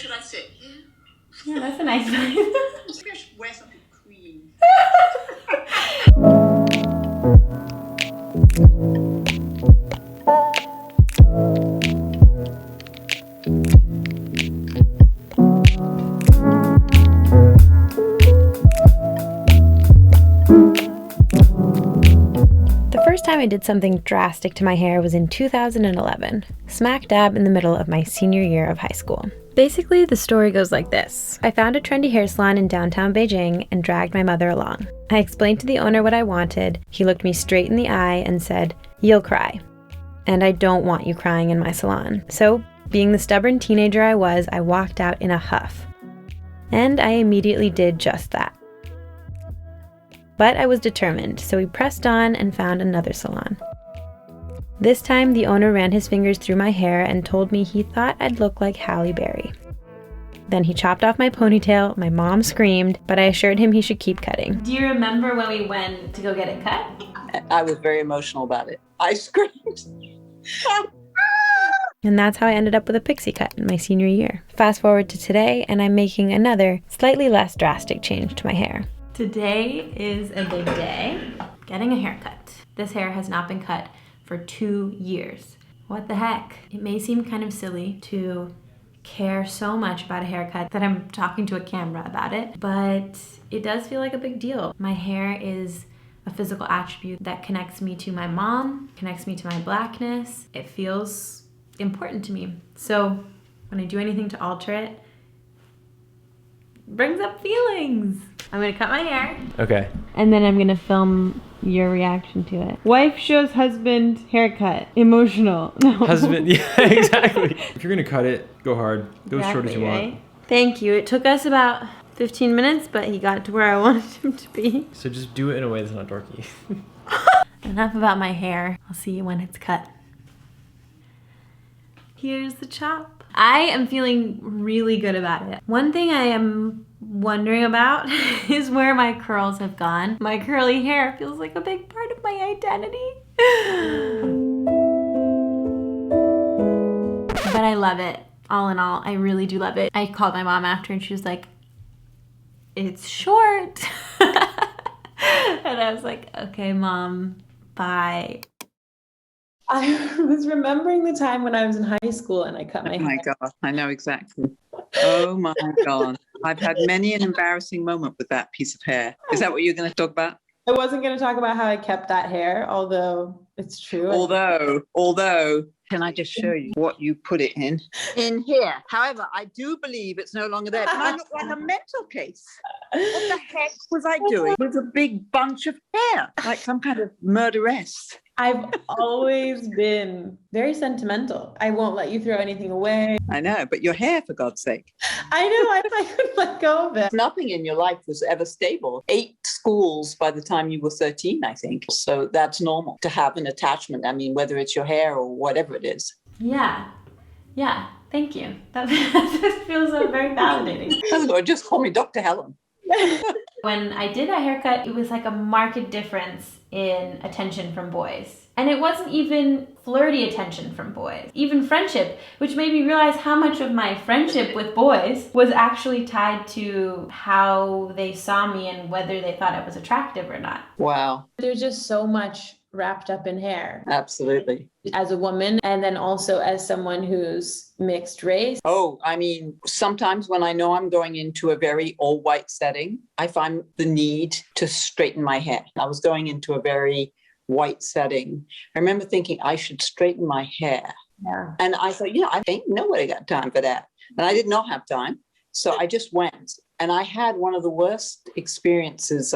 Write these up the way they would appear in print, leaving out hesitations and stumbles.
should I sit? Here? Yeah, that's a nice place. Maybe I should wear something cream. The first time I did something drastic to my hair was in 2011, smack dab in the middle of my senior year of high school. Basically, the story goes like this. I found a trendy hair salon in downtown Beijing and dragged my mother along. I explained to the owner what I wanted. He looked me straight in the eye and said, "You'll cry. And I don't want you crying in my salon." So, being the stubborn teenager I was, I walked out in a huff. And I immediately did just that. But I was determined, so we pressed on and found another salon. This time, the owner ran his fingers through my hair and told me he thought I'd look like Halle Berry. Then he chopped off my ponytail, my mom screamed, but I assured him he should keep cutting. Do you remember when we went to go get it cut? I was very emotional about it. I screamed. And that's how I ended up with a pixie cut in my senior year. Fast forward to today, and I'm making another, slightly less drastic change to my hair. Today is a big day. Getting a haircut. This hair has not been cut for 2 years. What the heck? It may seem kind of silly to care so much about a haircut that I'm talking to a camera about it, but it does feel like a big deal. My hair is a physical attribute that connects me to my mom, connects me to my blackness. It feels important to me. So when I do anything to alter it, brings up feelings. I'm gonna cut my hair. Okay. And then I'm gonna film your reaction to it. Wife shows husband haircut. Emotional. No. Husband, yeah, exactly. If you're gonna cut it, go hard. Go as short as you want. Thank you. It took us about 15 minutes, but he got to where I wanted him to be. So just do it in a way that's not dorky. Enough about my hair. I'll see you when it's cut. Here's the chop. I am feeling really good about it. One thing I am wondering about is where my curls have gone. My curly hair feels like a big part of my identity. But I love it. All in all, I really do love it. I called my mom after and she was like, "It's short." And I was like, "Okay, Mom, bye." I was remembering the time when I was in high school and I cut my hair. Oh my God, I know exactly. Oh my God. I've had many an embarrassing moment with that piece of hair. Is that what you're going to talk about? I wasn't going to talk about how I kept that hair, although it's true. Although, can I just show you what you put it in? In here. However, I do believe it's no longer there. And I look like a mental case. What the heck was I doing with a big bunch of hair? Like some kind of murderess. I've always been very sentimental. I won't let you throw anything away. I know, but your hair, for God's sake. I know, I couldn't let go of it. Nothing in your life was ever stable. 8 schools by the time you were 13, I think. So that's normal to have an attachment. I mean, whether it's your hair or whatever it is. Yeah, thank you. That feels very validating. Or just call me Dr. Helen. When I did that haircut, it was like a marked difference in attention from boys. And it wasn't even flirty attention from boys, even friendship, which made me realize how much of my friendship with boys was actually tied to how they saw me and whether they thought I was attractive or not. Wow. There's just so much wrapped up in hair. Absolutely. As a woman, and then also as someone who's mixed race. Oh, I mean, sometimes when I know I'm going into a very all-white setting, I find the need to straighten my hair. I was going into a very white setting. I remember thinking I should straighten my hair. Yeah. And I thought, I ain't nobody got time for that. And I did not have time. So I just went. And I had one of the worst experiences.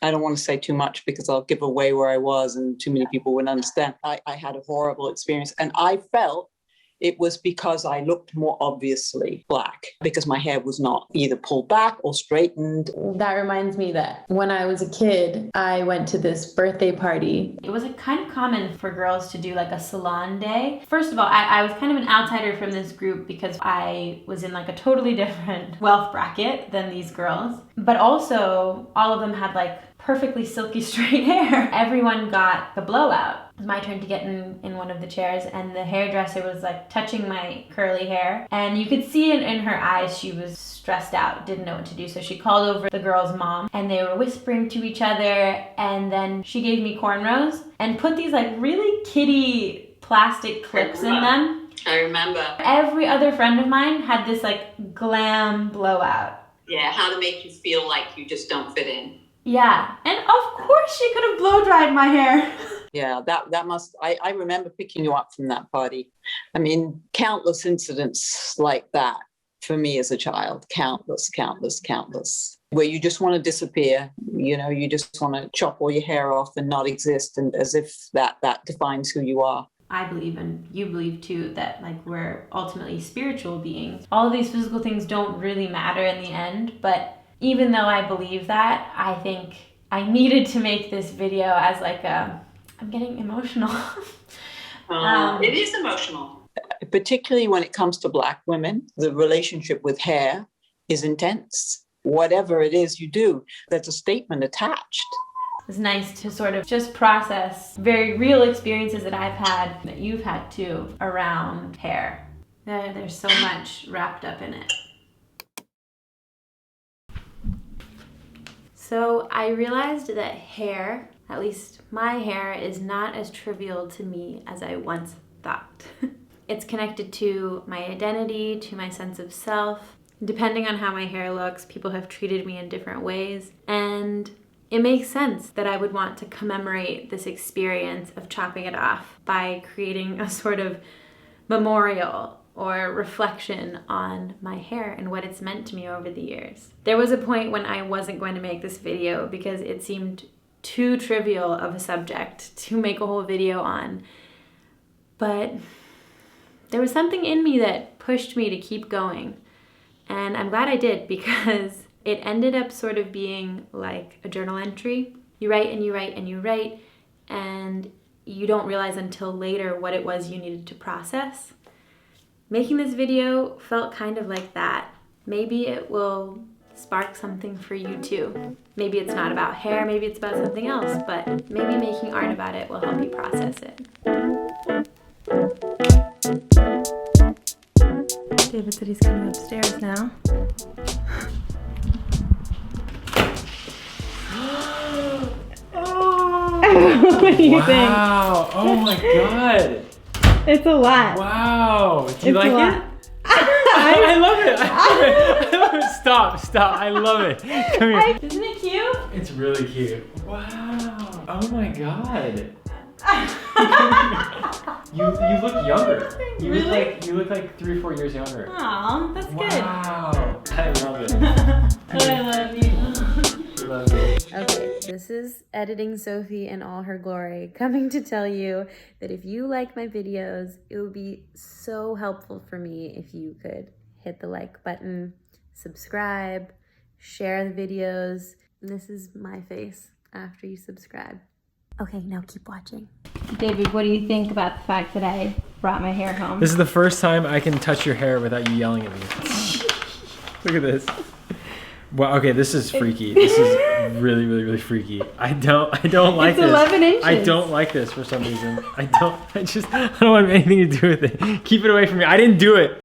I don't want to say too much because I'll give away where I was and too many people wouldn't understand. I had a horrible experience and I felt it was because I looked more obviously black because my hair was not either pulled back or straightened. That reminds me that when I was a kid, I went to this birthday party. It was kind of common for girls to do like a salon day. First of all, I was kind of an outsider from this group because I was in like a totally different wealth bracket than these girls. But also, all of them had like perfectly silky straight hair. Everyone got the blowout. was my turn to get in one of the chairs, and the hairdresser was like touching my curly hair, and you could see it in her eyes. She was stressed out, didn't know what to do. So she called over the girl's mom, and they were whispering to each other, and then she gave me cornrows and put these like really kiddie plastic clips in them. I remember. Every other friend of mine had this like glam blowout. Yeah, how to make you feel like you just don't fit in. Yeah, and of course she could have blow dried my hair. Yeah, that must, I remember picking you up from that party. I mean, countless incidents like that for me as a child, countless, where you just want to disappear, you know, you just want to chop all your hair off and not exist, and as if that defines who you are. I believe, and you believe too, that like we're ultimately spiritual beings. All of these physical things don't really matter in the end, but even though I believe that, I think I needed to make this video as like I'm getting emotional. It is emotional. Particularly when it comes to Black women, the relationship with hair is intense. Whatever it is you do, there's a statement attached. It's nice to sort of just process very real experiences that I've had, that you've had too, around hair. There's so much wrapped up in it. So I realized that hair, at least my hair, is not as trivial to me as I once thought. It's connected to my identity, to my sense of self. Depending on how my hair looks, people have treated me in different ways. And it makes sense that I would want to commemorate this experience of chopping it off by creating a sort of memorial or reflection on my hair and what it's meant to me over the years. There was a point when I wasn't going to make this video because it seemed too trivial of a subject to make a whole video on. But there was something in me that pushed me to keep going. And I'm glad I did, because it ended up sort of being like a journal entry. You write and you write and you write, and you don't realize until later what it was you needed to process. Making this video felt kind of like that. Maybe it will spark something for you too. Maybe it's not about hair, maybe it's about something else, but maybe making art about it will help you process it. David said he's coming upstairs now. What do you think? Wow! Oh my god! It's a lot. Wow! Do you It's like a lot. it? I love it! I love it! Stop! I love it! Come here. Isn't it cute? It's really cute. Wow! Oh my god! You look younger. Really? You look like 3 or 4 years younger. Aw, that's Wow! I love it. good. I love you. I love it. Okay, this is Editing Sophie in all her glory, coming to tell you that if you like my videos, it would be so helpful for me if you could hit the like button, subscribe, share the videos. And this is my face after you subscribe. Okay, now keep watching. David, what do you think about the fact that I brought my hair home? This is the first time I can touch your hair without you yelling at me. Look at this. Well, okay, this is freaky. This is really freaky. I don't like this. It's 11 inches. I don't like this for some reason. I don't want anything to do with it. Keep it away from me. I didn't do it.